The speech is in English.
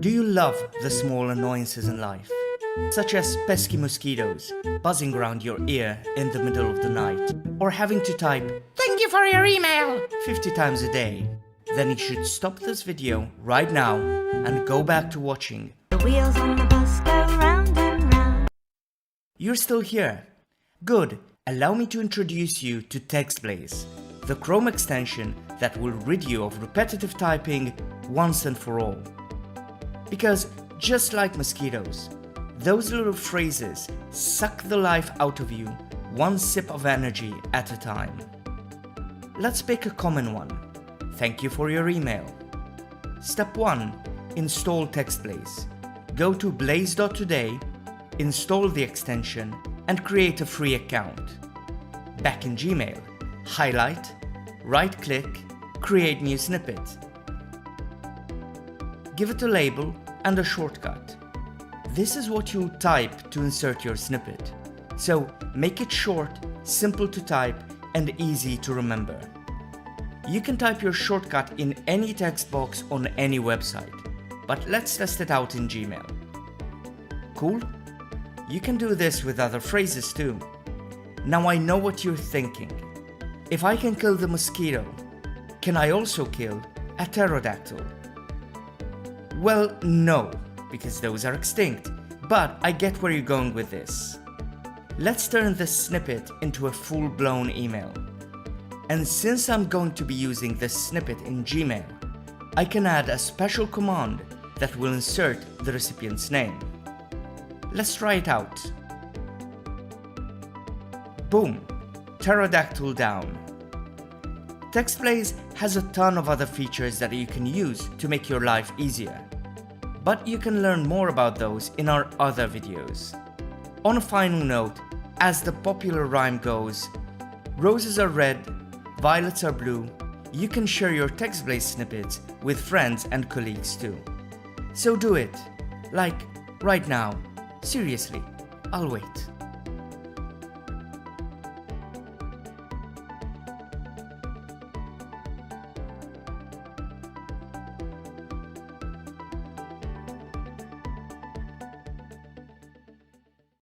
Do you love the small annoyances in life? Such as pesky mosquitoes buzzing around your ear in the middle of the night, or having to type "Thank you for your email" 50 times a day? Then you should stop this video right now and go back to watching. The wheels on the bus go round and round. You're still here. Good. Allow me to introduce you to TextBlaze, the Chrome extension that will rid you of repetitive typing once and for all. Because just like mosquitoes, those little phrases suck the life out of you one sip of energy at a time. Let's pick a common one. Thank you for your email. Step 1. Install TextBlaze. Go to blaze.today, install the extension, and create a free account. Back in Gmail, highlight, right-click, create new snippet. Give it a label and a shortcut. This is what you'll type to insert your snippet. So make it short, simple to type, and easy to remember. You can type your shortcut in any text box on any website, but let's test it out in Gmail. Cool? You can do this with other phrases too. Now I know what you're thinking. If I can kill the mosquito, can I also kill a pterodactyl? Well, no, because those are extinct, but I get where you're going with this. Let's turn this snippet into a full-blown email. And since I'm going to be using this snippet in Gmail, I can add a special command that will insert the recipient's name. Let's try it out. Boom! Pterodactyl down. TextBlaze has a ton of other features that you can use to make your life easier, but you can learn more about those in our other videos. On a final note, as the popular rhyme goes, roses are red, violets are blue. You can share your TextBlaze snippets with friends and colleagues too. So do it, like right now. Seriously, I'll wait.